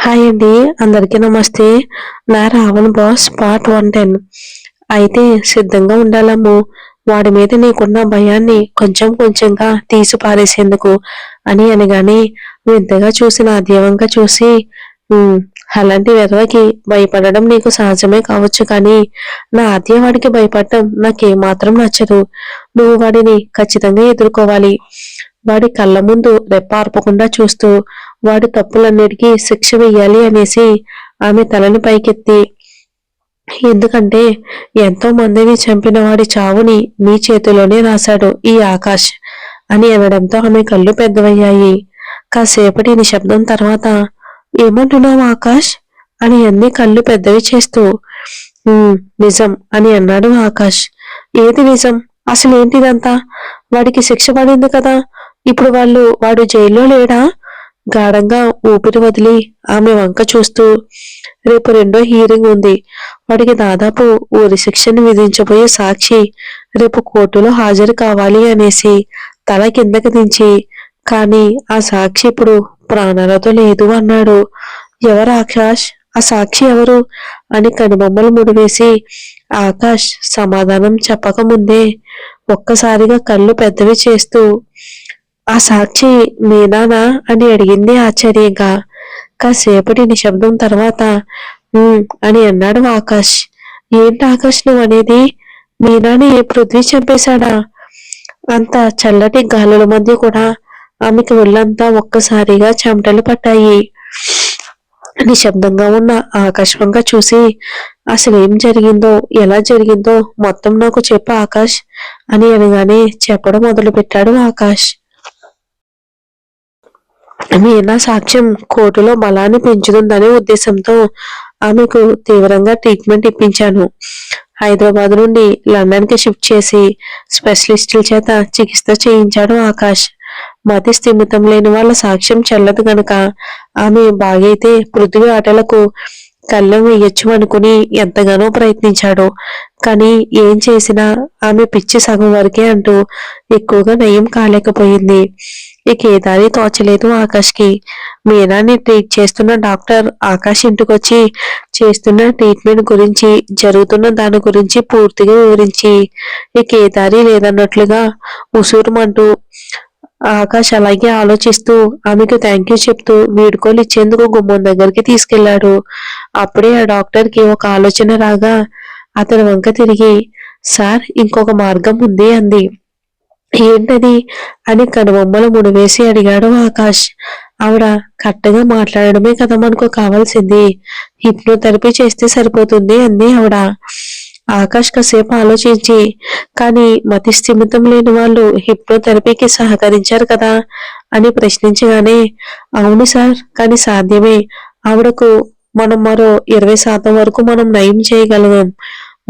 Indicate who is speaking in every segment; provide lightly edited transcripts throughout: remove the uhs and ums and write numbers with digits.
Speaker 1: Hi అండి. అందరికీ నమస్తే. నా 'రావణ్ బాస్' పార్ట్ 110. అయితే సిద్ధంగా ఉండాలమ్ము. వాడి మీద నీకున్న భయాన్ని కొంచెం కొంచెంగా తీసి పారేసేందుకు అని అనగానే వింతగా చూసిన ఆద్యవంక చూసి, అలాంటి వెధవకి భయపడడం నీకు సహజమే కావచ్చు కానీ, నా ఆద్య వాడికి భయపడటం నాకేమాత్రం నచ్చదు. నువ్వు వాడిని ఖచ్చితంగా ఎదుర్కోవాలి. వాడి కళ్ళ ముందు రెప్ప ఆర్పకుండా చూస్తూ వాడి తప్పులన్నిటికీ శిక్ష వెయ్యాలి అనేసి ఆమె తలని పైకెత్తి, ఎందుకంటే ఎంతో మందిని చంపిన వాడి చావుని నీ చేతిలోనే రాశాడు ఈ ఆకాష్ అని అనడంతో ఆమె కళ్ళు పెద్దవయ్యాయి. కాసేపటి నిశ్శబ్దం తర్వాత, ఏమంటున్నావు ఆకాష్ అని అన్ని కళ్ళు పెద్దవి చేస్తూ, నిజం అని అన్నాడు ఆకాష్. ఏది నిజం? అసలేంటిదంతా? వాడికి శిక్ష పడింది కదా, ఇప్పుడు వాడు జైల్లో లేడా? గాఢంగా ఊపిరి వదిలి ఆమె వంక చూస్తూ, రేపు రెండో హీరింగ్ ఉంది. వాడికి దాదాపు ఊరి శిక్షను విధించబోయే సాక్షి రేపు కోర్టులో హాజరు కావాలి అనేసి తల కిందకి దించి, కానీ ఆ సాక్షి ఇప్పుడు ప్రాణాలతో లేదు అన్నాడు. ఎవరు ఆకాష్? ఆ సాక్షి ఎవరు అని కనుబొమ్మలు ముడివేసి ఆకాష్ సమాధానం చెప్పకముందే ఒక్కసారిగా కళ్ళు పెద్దవి చేస్తూ, ఆ సాక్షి మీనానా అని అడిగింది ఆశ్చర్యంగా. కాసేపటి నిశ్శబ్దం తర్వాత, అని అన్నాడు ఆకాష్. ఏంటి ఆకాష్ నువ్వు అనేది? మీనాని పృథ్వీ చంపేశాడా? అంత చల్లటి గాలుల మధ్య కూడా ఆమెకి ఒళ్ళంతా ఒక్కసారిగా చెమటలు పట్టాయి. నిశ్శబ్దంగా ఉన్న ఆకాష్ వంక చూసి, అసలేం జరిగిందో ఎలా జరిగిందో మొత్తం నాకు చెప్పు ఆకాష్ అని అనగానే చెప్పడం మొదలు పెట్టాడు ఆకాష్. మీనా సాక్ష్యం కోర్టులో బలాన్ని పెంచుతుందనే ఉద్దేశంతో ఆమెకు తీవ్రంగా ట్రీట్మెంట్ ఇప్పించాను. హైదరాబాద్ నుండి లండన్ కి షిఫ్ట్ చేసి స్పెషలిస్టుల చేత చికిత్స చేయించాడు ఆకాష్. మతి స్థిమితం లేని వాళ్ళ సాక్ష్యం చెల్లదు గనుక ఆమె బాగైతే పృథ్వీ ఆటలకు కళ్ళెం వేయొచ్చు అనుకుని ఎంతగానో ప్రయత్నించాడు. కానీ ఏం చేసినా ఆమె పిచ్చి సగం వరకే అంటూ ఎక్కువగా నయం కాలేకపోయింది. ఇక ఏ దారి తోచలేదు ఆకాష్కి. మీనాని ట్రీట్ చేస్తున్న డాక్టర్ ఆకాష్ ఇంటికొచ్చి చేస్తున్న ట్రీట్మెంట్ గురించి, జరుగుతున్న దాని గురించి పూర్తిగా వివరించి, ఇక ఏ దారి లేదన్నట్లుగా ఉసూరుమంటూ ఆకాష్ అలాగే ఆలోచిస్తూ ఆమెకు థ్యాంక్ యూ చెప్తూ వీడ్కోలు ఇచ్చేందుకు గుమ్మం దగ్గరికి తీసుకెళ్లాడు. అప్పుడే ఆ డాక్టర్ కి ఒక ఆలోచన రాగా అతని వంక తిరిగి, సార్ ఇంకొక మార్గం ఉంది అంది. ఏంటది అని కనుబొమ్మలు ముడివేసి అడిగాడు ఆకాష్. ఆవిడ కరెక్ట్గా మాట్లాడడమే కదా మనకు కావాల్సింది, హిప్నోథెరపీ చేస్తే సరిపోతుంది అంది ఆవిడ. ఆకాష్ కాసేపు ఆలోచించి, కానీ మతి స్థిమితం లేని వాళ్ళు హిప్నోథెరపీకి సహకరించారు కదా అని ప్రశ్నించగానే, అవును సార్, కానీ సాధ్యమే. ఆవిడకు మనం మరో 20% వరకు మనం నయం చేయగలం.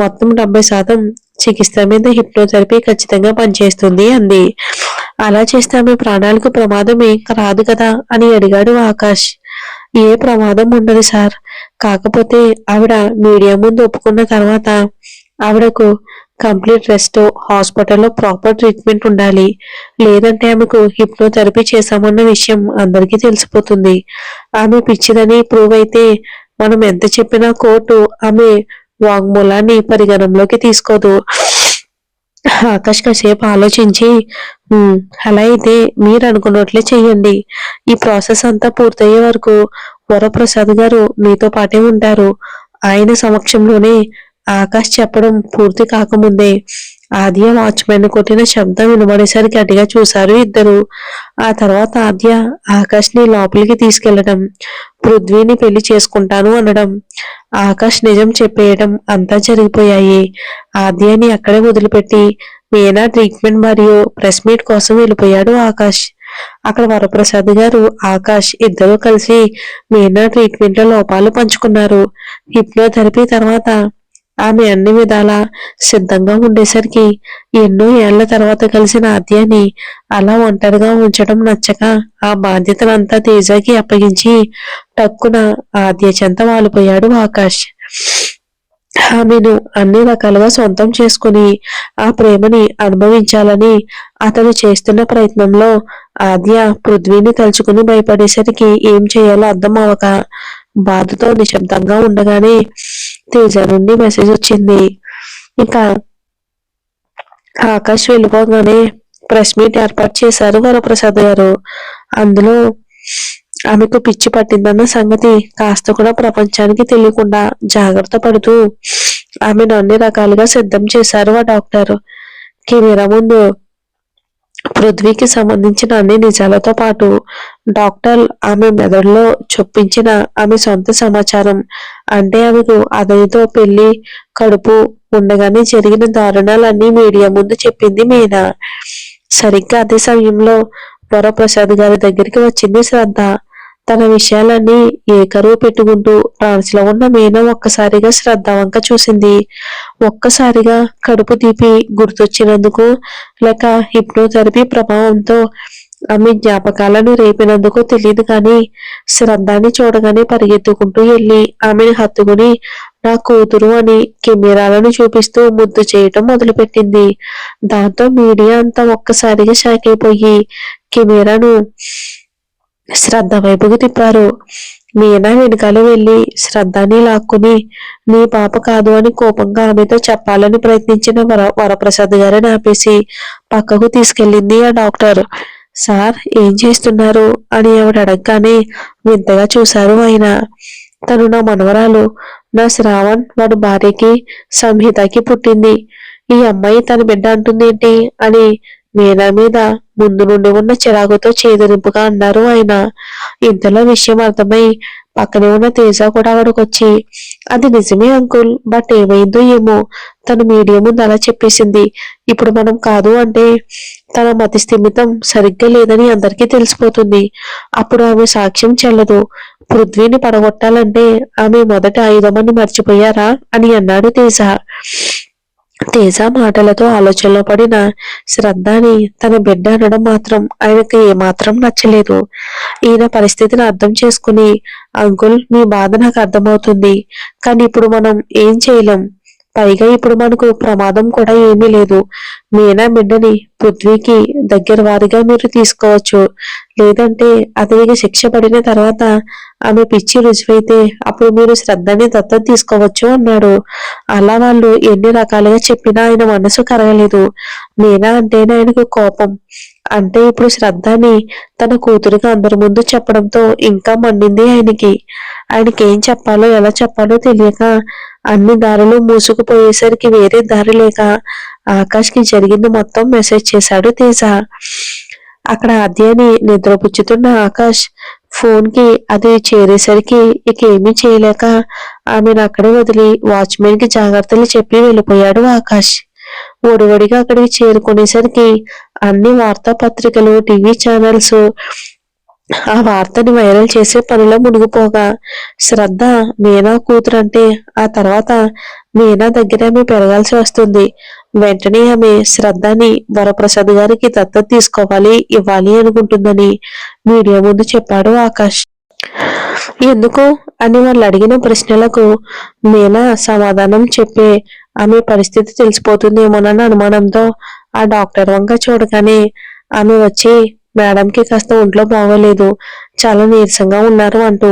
Speaker 1: మొత్తం 70% చికిత్స మీద హిప్నోథెరపీ ఖచ్చితంగా పనిచేస్తుంది అంది. అలా చేస్తే ఆమె ప్రాణాలకు ప్రమాదం ఏం రాదు కదా అని అడిగాడు ఆకాష్. ఏ ప్రమాదం ఉండదు సార్, కాకపోతే ఆవిడ మీడియా ముందు ఒప్పుకున్న తర్వాత ఆవిడకు కంప్లీట్ రెస్ట్, హాస్పిటల్లో ప్రాపర్ ట్రీట్మెంట్ ఉండాలి. లేదంటే ఆమెకు హిప్నోథెరపీ చేశామన్న విషయం అందరికీ తెలిసిపోతుంది. ఆమె పిచ్చిదని ప్రూవ్ అయితే మనం ఎంత చెప్పినా కోర్టు ఆమె వాంగ్మూలాన్ని పరిగణంలోకి తీసుకోదు. ఆకాష్ కాసేపు ఆలోచించి, అలా అయితే మీరు అనుకున్నట్లే చెయ్యండి. ఈ ప్రాసెస్ అంతా పూర్తయ్యే వరకు వరప్రసాద్ గారు మీతో పాటే ఉంటారు. ఆయన సమక్షంలోనే ఆకాష్ చెప్పడం పూర్తి కాకముందే ఆద్య వాచ్మెన్ కొట్టిన శబ్దం వినబడేసరికి గట్టిగా చూశారు ఇద్దరు. ఆ తర్వాత ఆద్య ఆకాష్ ని లోపలికి తీసుకెళ్లడం, పృథ్వీని పెళ్లి చేసుకుంటాను అనడం, ఆకాష్ నిజం చెప్పేయడం అంతా జరిగిపోయాయి. ఆద్యని అక్కడే వదిలిపెట్టి మీనా ట్రీట్మెంట్ మరియు ప్రెస్ మీట్ కోసం వెళ్ళిపోయాడు ఆకాష్. అక్కడ వరప్రసాద్ గారు, ఆకాష్ ఇద్దరూ కలిసి మీనా ట్రీట్మెంట్ లో లోపాలు పంచుకున్నారు. హిప్నోథెరపీ తర్వాత ఆమె అన్ని విధాలా సిద్ధంగా ఉండేసరికి ఎన్నో ఏళ్ల తర్వాత కలిసిన ఆద్యాని అలా ఒంటరిగా ఉంచడం నచ్చక ఆ బాధ్యతనంతా తేజకి అప్పగించి టక్కున ఆద్య చెంత వాలిపోయాడు ఆకాష్. ఆమెను అన్ని రకాలుగా సొంతం చేసుకుని ఆ ప్రేమని అనుభవించాలని అతను చేస్తున్న ప్రయత్నంలో ఆద్య పృథ్వీని తలుచుకుని భయపడేసరికి ఏం చేయాలో అర్థం అవక బాధతో నిశ్శబ్దంగా ఉండగానే తేజ నుండి మెసేజ్ వచ్చింది. ఇక ఆకాష్ వెళ్ళిపోగానే ప్రెస్ మీట్ ఏర్పాటు చేశారు వరప్రసాద్ గారు. అందులో ఆమెకు పిచ్చి పట్టిందన్న సంగతి కాస్త కూడా ప్రపంచానికి తెలియకుండా జాగ్రత్త పడుతూ ఆమెను అన్ని రకాలుగా సిద్ధం చేశారు ఆ డాక్టర్. కెమెరా ముందు పృథ్వీకి సంబంధించిన అన్ని నిజాలతో పాటు డాక్టర్ ఆమె మెదడులో చొప్పించిన ఆమె సొంత సమాచారం, అంటే ఆమెకు అతనితో పెళ్లి, కడుపు ఉండగానే జరిగిన దారుణాలన్నీ మీడియా ముందు చెప్పింది మీనా. సరిగ్గా అదే సమయంలో వరప్రసాద్ గారి దగ్గరికి వచ్చింది శ్రద్ధ. తన విషయాలన్నీ ఏకరువు పెట్టుకుంటూ ట్రాన్స్ లో ఉన్న మీనా ఒక్కసారిగా శ్రద్ధ వంక చూసింది. ఒక్కసారిగా కడుపు తీపి గుర్తొచ్చినందుకు, లేక హిప్నోథెరపీ ప్రభావంతో ఆమె జ్ఞాపకాలను రేపినందుకు తెలియదు కానీ శ్రద్ధని చూడగానే పరిగెత్తుకుంటూ వెళ్ళి ఆమెను హత్తుకుని నా కూతురు అని కెమెరాలను చూపిస్తూ ముద్దు చేయటం మొదలుపెట్టింది. దాంతో మీడియా అంతా ఒక్కసారిగా షాక్ అయిపోయి కెమెరాను శ్రద్ధ వైపుకు తిప్పారు. మీనా వెనుకాల వెళ్లి శ్రద్ధని లాక్కుని నీ పాప కాదు అని కోపంగా ఆమెతో చెప్పాలని ప్రయత్నించిన వరప్రసాద్ గారిని ఆపేసి పక్కకు తీసుకెళ్ళింది ఆ డాక్టర్. సార్ ఏం చేస్తున్నారు అని ఆవిడ అడగగానే వింతగా చూశారు ఆయన. తను నా మనవరాలు, నా శ్రావణ్ వాడు భార్యకి సంహితకి పుట్టింది. ఈ అమ్మాయి తన బిడ్డ అంటుందేంటి అని మీనా మీద ముందు నుండి ఉన్న చిరాకుతో చేదరింపుగా అన్నారు ఆయన. ఇంతలో విషయం అర్థమై పక్కనే ఉన్న తేజ కూడా ఆవిడకొచ్చి అది నిజమే అంకుల్, బట్ ఏమైందో ఏమో తను మీడియా ముందు అలా చెప్పేసింది. ఇప్పుడు మనం కాదు అంటే తన మతి స్థిమితం సరిగ్గా లేదని అందరికీ తెలిసిపోతుంది. అప్పుడు ఆమె సాక్ష్యం చెల్లదు. పృథ్వీని పడగొట్టాలంటే ఆమె మొదటి ఆయుధమని మర్చిపోయారా అని అన్నాడు తేజ. తేజ మాటలతో ఆలోచనలో పడిన శ్రద్ధని తన బిడ్డ అనడం మాత్రం ఆయనకి ఏమాత్రం నచ్చలేదు. ఈయన పరిస్థితిని అర్థం చేసుకుని అంకుల్ మీ బాధ నాకు అర్థమవుతుంది, కానీ ఇప్పుడు మనం ఏం చేయలేం. పైగా ఇప్పుడు మనకు ప్రమాదం కూడా ఏమీ లేదు. మీనా బిడ్డని పృథ్వీకి దగ్గర వారిగా మీరు తీసుకోవచ్చు, లేదంటే అతనికి శిక్ష పడిన తర్వాత ఆమె పిచ్చి రుజువైతే అప్పుడు మీరు శ్రద్ధని దత్తత తీసుకోవచ్చు అన్నాడు. అలా వాళ్ళు ఎన్ని రకాలుగా చెప్పినా ఆయన మనసు కరగలేదు. మీనా అంటేనే ఆయనకు కోపం. అంటే ఇప్పుడు శ్రద్ధని తన కూతురుగా అందరి ముందు చెప్పడంతో ఇంకా మండింది ఆయనకి. ఆయనకి ఏం చెప్పాలో ఎలా చెప్పాలో తెలియక అన్ని దారులు మూసుకుపోయేసరికి వేరే దారి లేక ఆకాష్ కి జరిగింది మొత్తం మెసేజ్ చేశాడు తేజ. అక్కడ ఆద్యాని నిద్రపుచ్చుతున్న ఆకాష్ ఫోన్ కి అది చేరేసరికి ఇక ఏమీ చేయలేక ఆమెను అక్కడే వదిలి వాచ్మెన్ కి జాగ్రత్తలు చెప్పి వెళ్ళిపోయాడు ఆకాష్. ఒడివడిగా అక్కడికి చేరుకునేసరికి అన్ని వార్తాపత్రికలు, టీవీ ఛానల్స్ ఆ వార్తని వైరల్ చేసే పనిలో మునిగిపోగా శ్రద్ధ మీనా కూతురు అంటే ఆ తర్వాత మీనా దగ్గర ఆమె పెరగాల్సి వస్తుంది. వెంటనే ఆమె శ్రద్ధని వరప్రసాద్ గారికి దత్తత తీసుకోవాలి, ఇవ్వాలి అనుకుంటుందని మీడియా ముందు చెప్పాడు ఆకాష్. ఎందుకు అని వాళ్ళు అడిగిన ప్రశ్నలకు మీనా సమాధానం చెప్పే ఆమె పరిస్థితి తెలిసిపోతుందేమోనన్న అనుమానంతో ఆ డాక్టర్ వంక చూడగానే ఆమె వచ్చి మేడంకి కాస్త ఒంట్లో బాగోలేదు, చాలా నీరసంగా ఉన్నారు అంటూ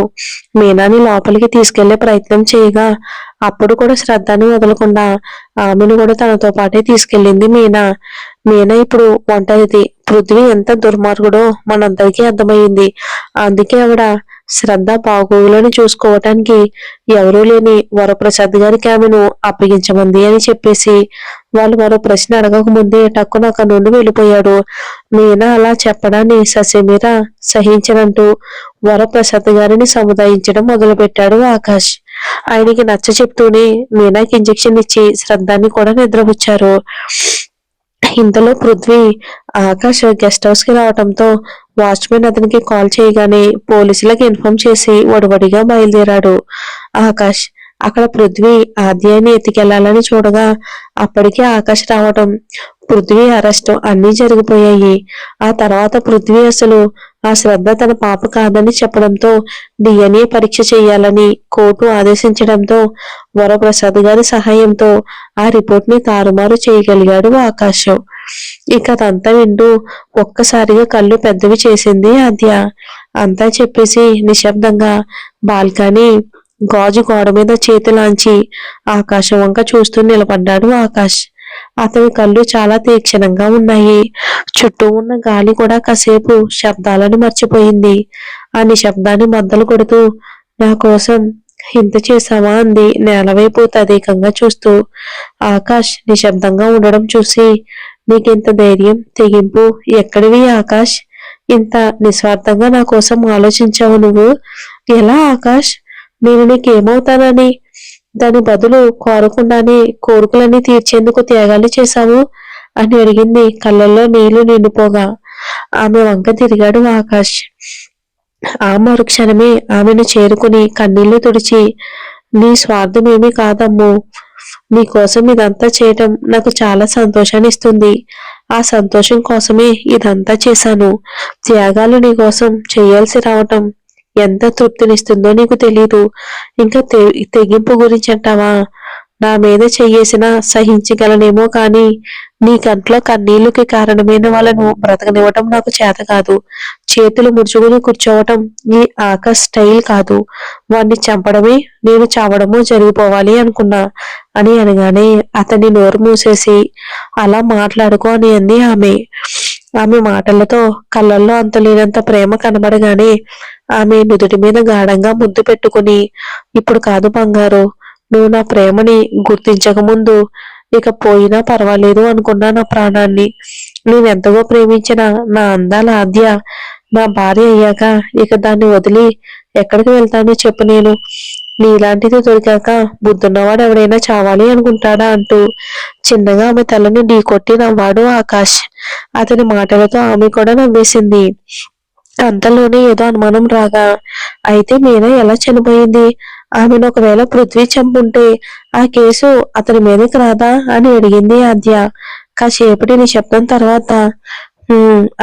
Speaker 1: మీనాని లోపలికి తీసుకెళ్లే ప్రయత్నం చేయగా అప్పుడు కూడా శ్రద్ధని వదలకుండా ఆమెను కూడా తనతో పాటే తీసుకెళ్ళింది మీనా. మీనా ఇప్పుడు ఒంటరిది. పృథ్వీ ఎంత దుర్మార్గుడో మనందరికీ అర్థమైంది. అందుకే ఆవిడ శ్రద్ధ బాగోగులను చూసుకోవటానికి ఎవరూ లేని వరప్రసాద్ గారికి ఆమెను అప్పగించమంది అని చెప్పేసి వాళ్ళు మరో ప్రశ్న అడగక ముందే టక్కున అక్కడి నుండి వెళ్ళిపోయాడు. మీనా అలా చెప్పడాన్ని ససేమిరా సహించనంటూ వరప్రసాద్ గారిని సముదాయించడం మొదలుపెట్టాడు ఆకాష్. ఆయనకి నచ్చ చెప్తూనే మీనాకి ఇంజెక్షన్ ఇచ్చి శ్రద్ధాన్ని కూడా నిద్రపుచ్చారు. ఇంతలో పృథ్వీ ఆకాష్ గెస్ట్ హౌస్ కి రావడంతో వాచ్మెన్ అతనికి కాల్ చేయగానే పోలీసులకు ఇన్ఫార్మ్ చేసి వడివడిగా బయలుదేరాడు ఆకాష్. అక్కడ పృథ్వీ ఆద్యాన్ని ఎత్తుకెళ్లాలని చూడగా అప్పటికే ఆకాష్ రావటం, పృథ్వీ అరెస్ట్ అన్నీ జరిగిపోయాయి. ఆ తర్వాత పృథ్వీ అసలు ఆ శ్రద్ధ తన పాప కాదని చెప్పడంతో డిఎన్ఏ పరీక్ష చేయాలని కోర్టు ఆదేశించడంతో వరప్రసాద్ గారి సహాయంతో ఆ రిపోర్ట్ ని తారుమారు చేయగలిగాడు ఆకాశం. ఇక అదంతా వింటూ ఒక్కసారిగా కళ్ళు పెద్దవి చేసింది ఆద్య. అంతా చెప్పేసి నిశ్శబ్దంగా బాల్కనీ గాజు గోడ మీద చేతులాంచి ఆకాశం వంక చూస్తూ నిలబడ్డాడు ఆకాష్. అతని కళ్ళు చాలా తీక్షణంగా ఉన్నాయి. చుట్టూ ఉన్న గాలి కూడా కాసేపు శబ్దాలను మర్చిపోయింది. ఆ నిశ్శబ్దాన్ని బద్దలు కొడుతూ, నా కోసం ఇంత చేశావా అంది నేలవైపు తదేకంగా చూస్తూ. ఆకాష్ నిశ్శబ్దంగా ఉండడం చూసి, నీకింత ధైర్యం తెగింపు ఎక్కడివి ఆకాష్? ఇంత నిస్వార్థంగా నా కోసం ఆలోచించావు నువ్వు? ఎలా ఆకాష్? నేను నీకేమవుతానని? దాని బదులు కోరకుండానే కోరికలన్నీ తీర్చేందుకు త్యాగాలు చేశావు అని అడిగింది కళ్ళల్లో నీళ్లు నిండిపోగా. ఆమె వంక తిరిగాడు ఆకాష్. ఆ మరుక్షణమే ఆమెను చేరుకుని కన్నీళ్లు తుడిచి, నీ స్వార్థమేమీ కాదమ్ము. నీకోసం ఇదంతా చేయటం నాకు చాలా సంతోషాన్ని ఇస్తుంది. ఆ సంతోషం కోసమే ఇదంతా చేశాను. త్యాగాలు నీకోసం చేయాల్సి రావటం ఎంత తృప్తినిస్తుందో నీకు తెలీదు. ఇంకా తెగింపు గురించి అంటావా? నా మీద చెయ్యేసినా సహించగలనేమో కాని నీ కంట్లో కన్నీళ్లకి కారణమైన వాళ్ళను బ్రతకనివ్వటం నాకు చేత కాదు. చేతులు ముడుచుకుని కూర్చోవటం ఈ ఆకాశ్ స్టైల్ కాదు. వాణ్ణి చంపడమే నేను చావడమో జరిగిపోవాలి అనుకున్నా అని అనగానే అతన్ని నోరు మూసేసి అలా మాట్లాడుకో అని అంది ఆమె. ఆమె మాటలతో కళ్ళల్లో అంతలేనంత ప్రేమ కనబడగానే ఆమె నుదుటి మీద గాఢంగా ముద్దు పెట్టుకుని, ఇప్పుడు కాదు బంగారు, నువ్వు నా ప్రేమని గుర్తించక ముందు ఇక పోయినా పర్వాలేదు అనుకున్నా నా ప్రాణాన్ని. నేనెంతగో ప్రేమించిన నా అందాల ఆద్య నా భార్య అయ్యాక ఇక దాన్ని వదిలి ఎక్కడికి వెళ్తానో చెప్పు నేను? నీలాంటిది దొరికాక బుద్ధున్నవాడు ఎవడైనా చావాలి అనుకుంటాడా అంటూ చిన్నగా ఆమె తలని ఢీకొట్టి నవ్వాడు ఆకాష్. అతని మాటలతో ఆమె కూడా నవ్వేసింది. అంతలోనే ఏదో అనుమానం రాగా, అయితే మీనా ఎలా చనిపోయింది? ఆమెను ఒకవేళ పృథ్వీ చంపుంటే ఆ కేసు అతని మీదకి రాదా అని అడిగింది ఆద్య. కాసేపటి నిశ్శబ్దం తర్వాత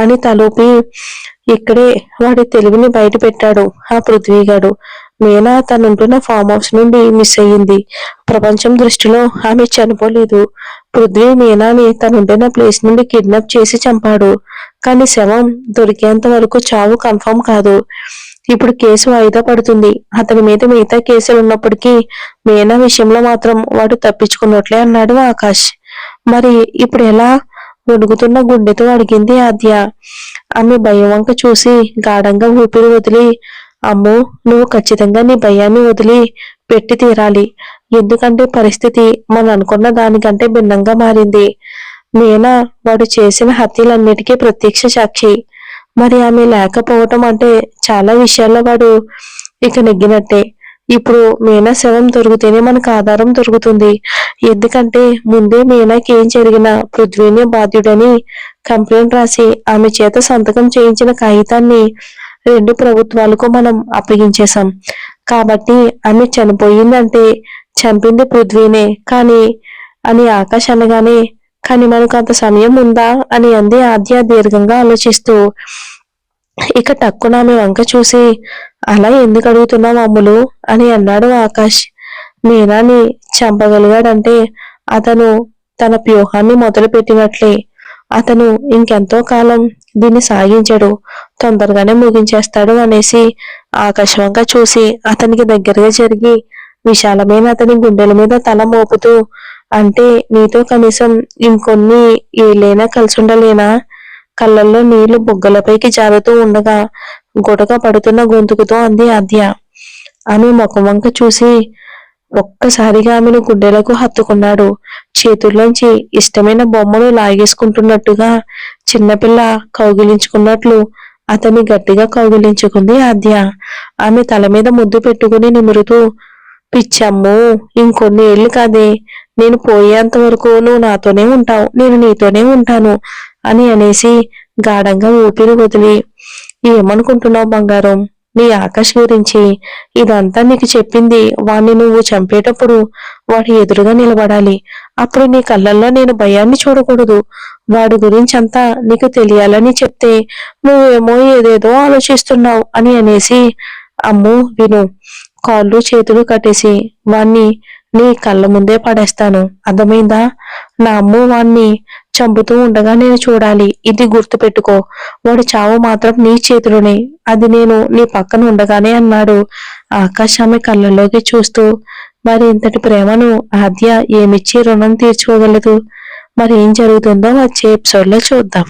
Speaker 1: అని తలూపి, ఇక్కడే వాడి తెలివిని బయట పెట్టాడు ఆ పృథ్వీగాడు. మీనా తనుంటున్న ఫామ్ హౌస్ నుండి మిస్ అయ్యింది. ప్రపంచం దృష్టిలో ఆమె చనిపోలేదు. పృథ్వీ మీనాని తనుంటున్న ప్లేస్ నుండి కిడ్నాప్ చేసి చంపాడు. కానీ శవం దొరికేంత వరకు చావు కన్ఫర్మ్ కాదు. ఇప్పుడు కేసు వాయిదా పడుతుంది. అతని మీద మిగతా కేసులు ఉన్నప్పటికీ మీనా విషయంలో మాత్రం వాడు తప్పించుకున్నట్లే అన్నాడు ఆకాష్. మరి ఇప్పుడు ఎలా? వణుకుతున్న గుండెతో అడిగింది ఆద్య. ఆమె భయం వంక చూసి గాఢంగా ఊపిరి వదిలి, అమ్మో, నువ్వు ఖచ్చితంగా నీ భయాన్ని వదిలి పెట్టి తీరాలి. ఎందుకంటే పరిస్థితి మనం అనుకున్న దానికంటే భిన్నంగా మారింది. మీనా వాడు చేసిన హత్యలన్నిటికీ ప్రత్యక్ష సాక్షి. మరి ఆమె లేకపోవటం అంటే చాలా విషయాల్లో వాడు ఇక నెగ్గినట్టే. ఇప్పుడు మీనా శవం దొరికితేనే మనకు ఆధారం దొరుకుతుంది. ఎందుకంటే ముందే మీనాకి ఏం జరిగినా పృథ్వీనే బాధ్యుడని కంప్లైంట్ రాసి ఆమె చేత సంతకం చేయించిన కాగితాన్ని 2 ప్రభుత్వాలకు మనం అప్పగించేశాం. కాబట్టి ఆమె చనిపోయిందంటే చంపింది పృథ్వీనే కానీ అని ఆకాష్ అనగానే, కానీ మనకు అంత సమయం ఉందా అని అంది ఆద్య దీర్ఘంగా ఆలోచిస్తూ. ఇక టక్కున ఆమె వంక చూసి, అలా ఎందుకు అడుగుతున్నావు అమ్ములు అని అన్నాడు ఆకాష్. మీనాని చంపగలిగాడంటే అతను తన వ్యూహాన్ని మొదలు పెట్టినట్లే. అతను ఇంకెంతో కాలం దీన్ని సాగించడు, తొందరగానే ముగించేస్తాడు అనేసి ఆకాష్ వంక చూసి అతనికి దగ్గరగా జరిగి విశాలమైన అతని గుండెల మీద తల మోపుతూ, అంటే నీతో కనీసం ఇంకొన్ని ఏళ్ళైనా కలిసి ఉండలేనా? కళ్ళల్లో నీళ్లు బుగ్గలపైకి జారుతూ ఉండగా గుటక పడుతున్న గొంతుకుతో అంది ఆద్య. ఆమె ముఖం వంక చూసి ఒక్కసారిగా ఆమెను గుండెలకు హత్తుకున్నాడు. చేతుల్లోంచి ఇష్టమైన బొమ్మను లాగేసుకుంటున్నట్టుగా చిన్నపిల్ల కౌగిలించుకున్నట్లు అతన్ని గట్టిగా కౌగిలించుకుంది ఆద్య. ఆమె తల మీద ముద్దు పెట్టుకుని నిమురుతూ, పిచ్చమ్మో, ఇంకొన్ని ఏళ్ళు కాదే, నేను పోయేంత వరకు నువ్వు నాతోనే ఉంటావు, నేను నీతోనే ఉంటాను అని అనేసి గాఢంగా ఊపిరి వదిలి, ఏమనుకుంటున్నావు బంగారం? నీ ఆకాష్ గురించి ఇదంతా నీకు చెప్పింది వాణ్ణి నువ్వు చంపేటప్పుడు వాడి ఎదురుగా నిలబడాలి. అప్పుడు నీ కళ్ళల్లో నేను భయాన్ని చూడకూడదు. వాడి గురించి అంతా నీకు తెలియాలని చెప్తే నువ్వేమో ఏదేదో ఆలోచిస్తున్నావు అని అనేసి, అమ్మో విను, కాళ్ళు చేతులు కట్టేసి వాణ్ణి నీ కళ్ళ ముందే పడేస్తాను. అర్థమైందా? నా అమ్మ వాణ్ణి చంపుతూ ఉండగా నేను చూడాలి. ఇది గుర్తు పెట్టుకో. వాడి చావు మాత్రం నీ చేతిలోనే. అది నేను నీ పక్కన ఉండగానే అన్నాడు. ఆకాష్ ఆమె కళ్ళల్లోకి చూస్తూ, మరి ఇంతటి ప్రేమను ఆద్య ఏమిచ్చి రుణం తీర్చుకోగలదు? మరి ఏం జరుగుతుందో వచ్చే ఎపిసోడ్ లో చూద్దాం.